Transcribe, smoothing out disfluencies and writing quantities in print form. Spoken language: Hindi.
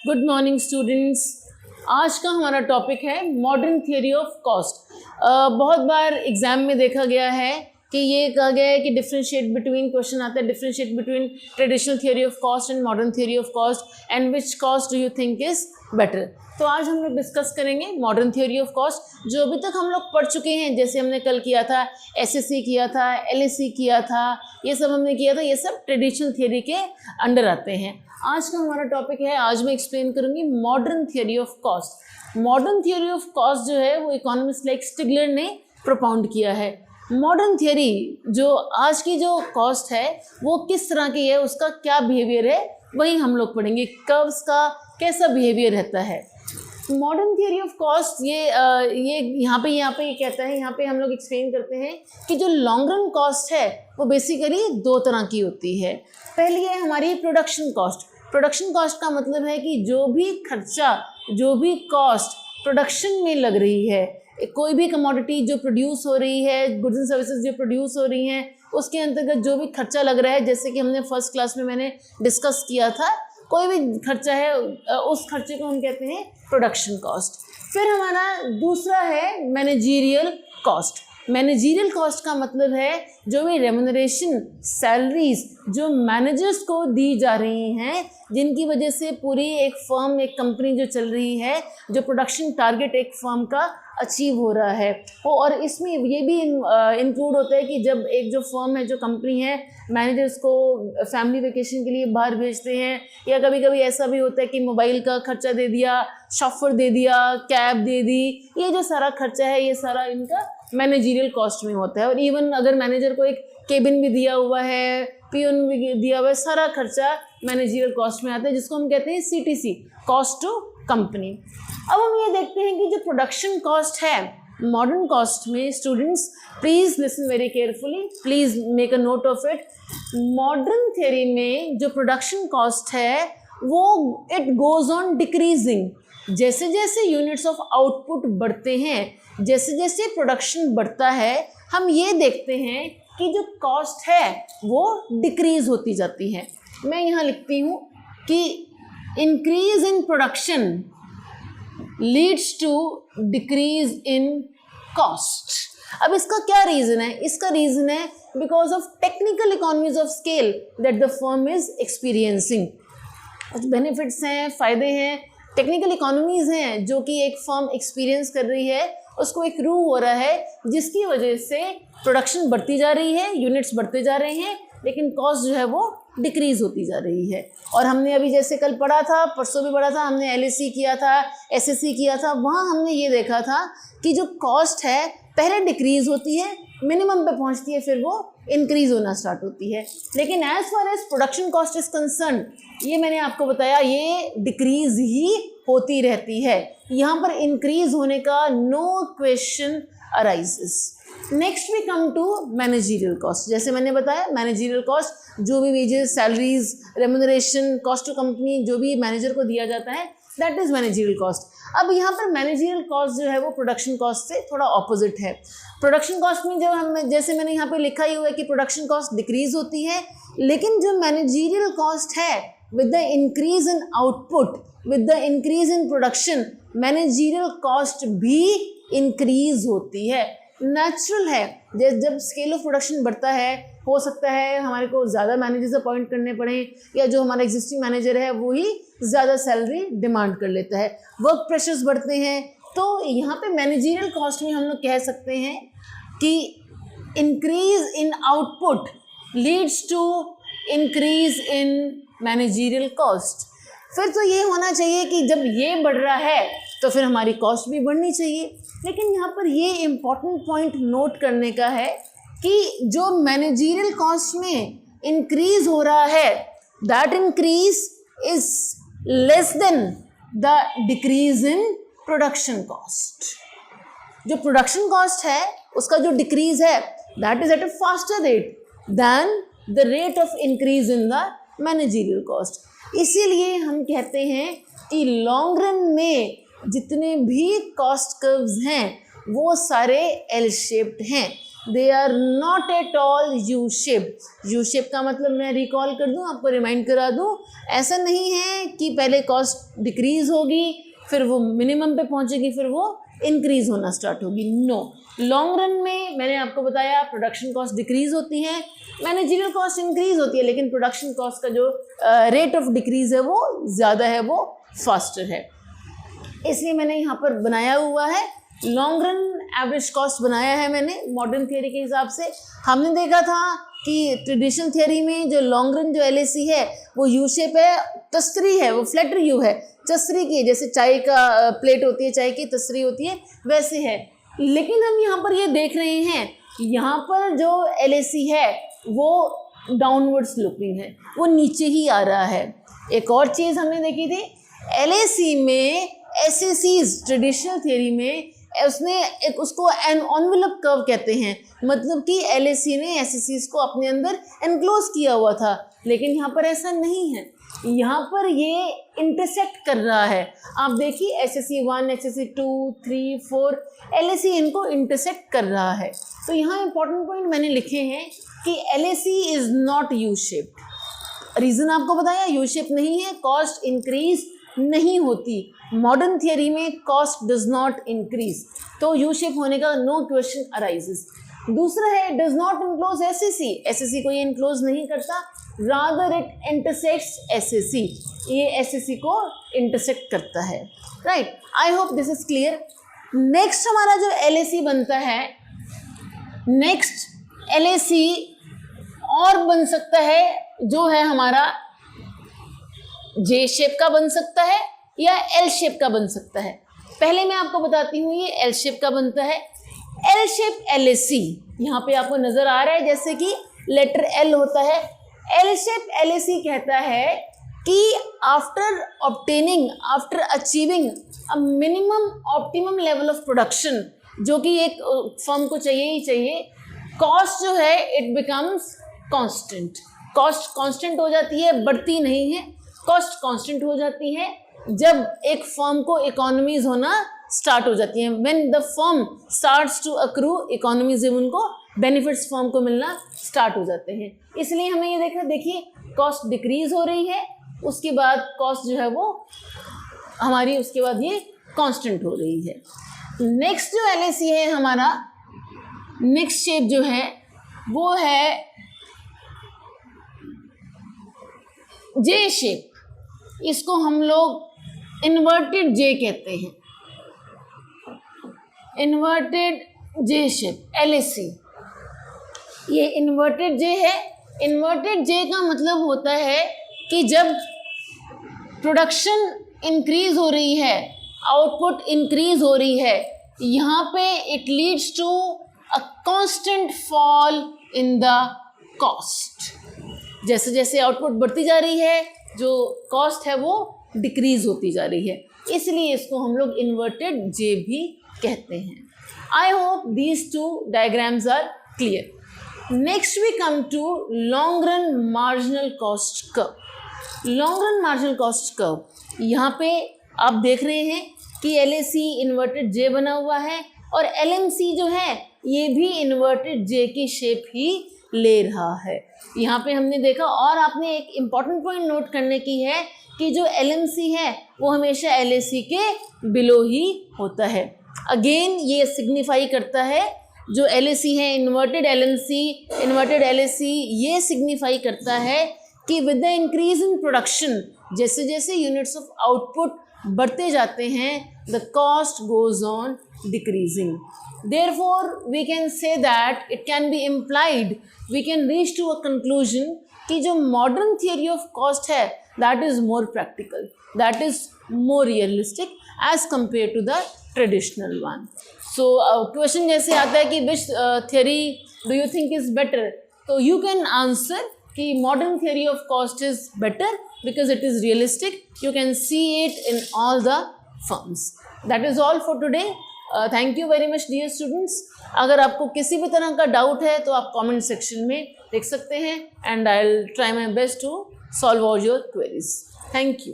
Good morning students. आज का हमारा टॉपिक है मॉडर्न थियोरी ऑफ कॉस्ट। बहुत बार एग्जाम में देखा गया है कि ये कहा गया है कि डिफरेंशिएट बिटवीन, क्वेश्चन आता है differentiate between traditional theory of cost and modern theory of cost and which cost do you think is better. तो आज हम लोग डिस्कस करेंगे मॉडर्न थियोरी ऑफ कॉस्ट, जो अभी तक हम लोग पढ़ चुके हैं। जैसे हमने कल किया था, एसएससी किया था, एलएसी किया था, ये सब हमने किया था। ये सब ट्रेडिशनल थियोरी के अंडर आते हैं। आज का हमारा टॉपिक है, आज मैं एक्सप्लेन करूंगी modern theory of cost. Modern theory of cost जो है वो इकोनॉमिस्ट लाइक स्टिगलर ने प्रोपाउंड किया है। मॉडर्न थियोरी जो आज की जो कॉस्ट है वो किस तरह की है, उसका क्या बिहेवियर है, वही हम लोग पढ़ेंगे। कर्व्स का कैसा बिहेवियर रहता है। मॉडर्न थियोरी ऑफ कॉस्ट ये यहाँ पे ये कहता है, यहाँ पे हम लोग एक्सप्लेन करते हैं कि जो लॉन्ग रन कॉस्ट है वो बेसिकली दो तरह की होती है। पहली है हमारी प्रोडक्शन कॉस्ट। प्रोडक्शन कॉस्ट का मतलब है कि जो भी खर्चा, जो भी कॉस्ट प्रोडक्शन में लग रही है, कोई भी कमोडिटी जो प्रोड्यूस हो रही है, गुड्स एंड सर्विसेज जो प्रोड्यूस हो रही हैं, उसके अंतर्गत जो भी खर्चा लग रहा है, जैसे कि हमने फर्स्ट क्लास में मैंने डिस्कस किया था, कोई भी खर्चा है उस खर्चे को हम कहते हैं प्रोडक्शन कॉस्ट। फिर हमारा दूसरा है मैनेजीरियल कॉस्ट। मैनेजीरियल कॉस्ट का मतलब है जो भी रेम्यूनरेशन, सैलरीज जो मैनेजर्स को दी जा रही हैं, जिनकी वजह से पूरी एक फर्म, एक कंपनी जो चल रही है, जो प्रोडक्शन टारगेट एक फर्म का अचीव हो रहा है वो। और इसमें ये भी इंक्लूड होता है कि जब एक जो फर्म है, जो कंपनी है, मैनेजर्स को फैमिली वेकेशन के लिए बाहर भेजते हैं, या कभी कभी ऐसा भी होता है कि मोबाइल का खर्चा दे दिया, शॉफर दे दिया, कैब दे दी, ये जो सारा खर्चा है ये सारा इनका मैनेजीरियल कॉस्ट में होता है। और इवन अगर मैनेजर को एक केबिन भी दिया हुआ है, पियोन भी दिया हुआ है, सारा खर्चा मैनेजीरियल कॉस्ट में आता है, जिसको हम कहते हैं सीटीसी, कॉस्ट टू कंपनी। अब हम ये देखते हैं कि जो प्रोडक्शन कॉस्ट है मॉडर्न कॉस्ट में, students please listen very carefully, please make a note of it. Modern theory में जो प्रोडक्शन कॉस्ट है वो इट गोज ऑन डिक्रीजिंग। जैसे जैसे यूनिट्स ऑफ आउटपुट बढ़ते हैं, जैसे जैसे प्रोडक्शन बढ़ता है, हम ये देखते हैं कि जो कॉस्ट है वो डिक्रीज होती जाती है। मैं यहाँ लिखती हूँ कि increase in production leads to decrease in cost. अब इसका क्या रीज़न है? इसका रीज़न है because of technical economies of scale that the firm is experiencing. कुछ बेनिफिट्स हैं, फ़ायदे हैं, टेक्निकल इकोनॉमीज़ हैं जो कि एक फर्म एक्सपीरियंस कर रही है, उसको एक रू हो रहा है, जिसकी वजह से प्रोडक्शन बढ़ती जा रही है, यूनिट्स बढ़ते जा रहे हैं, लेकिन कॉस्ट जो है वो डिक्रीज़ होती जा रही है। और हमने अभी जैसे कल पढ़ा था, परसों भी पढ़ा था, हमने एलएसी किया था, एसएससी किया था, वहाँ हमने ये देखा था कि जो कॉस्ट है पहले डिक्रीज़ होती है, मिनिमम पे पहुँचती है, फिर वो इंक्रीज़ होना स्टार्ट होती है। लेकिन as far as production cost is concern, ये मैंने आपको बताया, ये डिक्रीज़ ही होती रहती है। यहाँ पर इंक्रीज़ होने का no question arises. Next we come to managerial cost. जैसे मैंने बताया, मैनेजीरियल कॉस्ट जो भी wages, salaries, remuneration, cost to company जो भी मैनेजर को दिया जाता है, दैट इज़ मैनेजीरियल कॉस्ट। अब यहाँ पर मैनेजीरियल कॉस्ट जो है वो प्रोडक्शन कॉस्ट से थोड़ा ऑपोजिट है। प्रोडक्शन कॉस्ट में जब हम, जैसे मैंने यहाँ पे लिखा ही हुआ है कि प्रोडक्शन कॉस्ट डिक्रीज होती है, लेकिन जो मैनेजीरियल कॉस्ट है with the increase in output, with the increase in production, managerial cost भी इंक्रीज होती है। नेचुरल है, जब स्केल ऑफ प्रोडक्शन बढ़ता है, हो सकता है हमारे को ज़्यादा मैनेजर्स अपॉइंट करने पड़े, या जो हमारा एग्जिस्टिंग मैनेजर है वो ही ज़्यादा सैलरी डिमांड कर लेता है, वर्क प्रेशर्स बढ़ते हैं। तो यहाँ पे मैनेजीरियल कॉस्ट में हम लोग कह सकते हैं कि increase in output leads to increase in managerial cost. फिर तो ये होना चाहिए कि जब ये बढ़ रहा है तो फिर हमारी कॉस्ट भी बढ़नी चाहिए। लेकिन यहाँ पर ये इम्पॉर्टेंट पॉइंट नोट करने का है कि जो मैनेजीरियल कॉस्ट में इंक्रीज हो रहा है, that increase is less than the decrease in production cost. जो प्रोडक्शन कॉस्ट है उसका जो डिक्रीज है, that is at a faster rate than the rate of increase in the managerial cost. इसीलिए हम कहते हैं कि लॉन्ग रन में जितने भी कॉस्ट कर्व्स हैं वो सारे एल शेप्ड हैं, they are not at all U shape. U shape का मतलब मैं रिकॉल कर दूं, आपको रिमाइंड करा दूं, ऐसा नहीं है कि पहले कॉस्ट डिक्रीज होगी फिर वो मिनिमम पे पहुंचेगी फिर वो इंक्रीज होना स्टार्ट होगी। नो, लॉन्ग रन में मैंने आपको बताया प्रोडक्शन कॉस्ट डिक्रीज होती है, मैनेजरियल कॉस्ट इंक्रीज होती है, लेकिन प्रोडक्शन कॉस्ट का जो रेट ऑफ डिक्रीज है वो ज़्यादा है, वो फास्टर है। इसलिए मैंने यहाँ पर बनाया हुआ है लॉन्ग रन एवरेज कॉस्ट बनाया है मैंने मॉडर्न थियरी के हिसाब से। हमने देखा था कि ट्रेडिशनल थियरी में जो लॉन्ग रन जो एलएसी है वो यू शेप है, तस्री है, वो फ्लैटर यू है, तस्री की, जैसे चाय का प्लेट होती है, चाय की तस्री होती है वैसे है। लेकिन हम यहाँ पर ये देख रहे हैं यहाँ पर जो एलएसी है वो डाउनवर्ड स्लोपिंग है, वो नीचे ही आ रहा है। एक और चीज़ हमने देखी थी एलएसी में, एसएसीज ट्रेडिशनल थियरी में उसने एक उसको एनवेलप कर्व कहते हैं, मतलब कि एलएसी ने एसएसीज को अपने अंदर एनक्लोज किया हुआ था, लेकिन यहाँ पर ऐसा नहीं है, यहाँ पर ये इंटरसेक्ट कर रहा है। आप देखिए एसएसी 1, एसएसी 2, 3, 4 एलएसी इनको इंटरसेक्ट कर रहा है। तो यहाँ इंपॉर्टेंट पॉइंट मैंने लिखे हैं कि LAC is not U shaped. Reason आपको बताया, यू शेप नहीं है, कॉस्ट इंक्रीज नहीं होती। मॉडर्न थियरी में कॉस्ट डज नॉट इंक्रीज, तो यू शेप होने का नो क्वेश्चन अराइजेस। दूसरा है does not enclose SSC, SSC को ये इनक्लोज नहीं करता, रादर इट इंटरसेक्ट्स एसएसी, ये एसएसी को इंटरसेक्ट करता है। Right, I hope this is clear. Next हमारा जो एलएसी बनता है, नेक्स्ट एलएसी और बन सकता है जो है हमारा जे शेप का बन सकता है या एल शेप का बन सकता है। पहले मैं आपको बताती हूँ ये एल शेप का बनता है। एल शेप एलएसी यहाँ पे आपको नजर आ रहा है जैसे कि लेटर एल होता है। एल शेप एलएसी कहता है कि after obtaining, after achieving a minimum optimum level of production, जो कि एक फर्म को चाहिए ही चाहिए, कॉस्ट जो है it becomes constant. Cost constant हो जाती है, बढ़ती नहीं है, कॉस्ट कांस्टेंट हो जाती है जब एक फर्म को इकोनॉमीज होना स्टार्ट हो जाती हैं। When the firm starts to accrue economies, जब उनको बेनिफिट्स फर्म को मिलना स्टार्ट हो जाते हैं। इसलिए हमें ये देखा, देखिए कॉस्ट डिक्रीज हो रही है, उसके बाद कॉस्ट जो है वो हमारी उसके बाद ये कांस्टेंट हो रही है। नेक्स्ट जो एलएसी है हमारा, नेक्स्ट शेप जो है वो है जे शेप। इसको हम लोग इन्वर्टेड जे कहते हैं, इन्वर्टेड जे शेप एलएसी। ये इन्वर्टेड जे है। इन्वर्टेड जे का मतलब होता है कि जब प्रोडक्शन इंक्रीज हो रही है, आउटपुट इंक्रीज हो रही है, यहाँ पे it leads to a constant fall in the cost. जैसे जैसे आउटपुट बढ़ती जा रही है, जो कॉस्ट है वो डिक्रीज होती जा रही है, इसलिए इसको हम लोग इन्वर्टेड जे भी कहते हैं। I hope these two diagrams are clear. Next we come to long run marginal cost curve. Long run marginal cost curve, यहाँ पे आप देख रहे हैं कि एलएसी इन्वर्टेड जे बना हुआ है और एलएमसी जो है ये भी इन्वर्टेड जे की शेप ही ले रहा है। यहाँ पे हमने देखा, और आपने एक इम्पॉर्टेंट पॉइंट नोट करने की है कि जो एलएमसी है वो हमेशा एलएसी के बिलो ही होता है। अगेन ये सिग्निफाई करता है, जो एलएसी है इन्वर्टेड एलएमसी, इन्वर्टेड एलएसी, ये सिग्निफाई करता है कि with the increase in production, जैसे जैसे यूनिट्स ऑफ आउटपुट बढ़ते जाते हैं, the cost goes on decreasing. Therefore, we can say that it can be implied, we can reach to a conclusion कि जो modern theory of cost है that is more practical, that is more realistic as compared to the traditional one. So question जैसे आता है कि which theory do you think is better? तो you can answer कि modern theory of cost is better because it is realistic. You can see it in all the firms. That is all for today. Thank you very much dear students. अगर आपको किसी भी तरह का डाउट है तो आप कमेंट सेक्शन में लिख सकते हैं and I will try my best to solve all your queries. Thank you.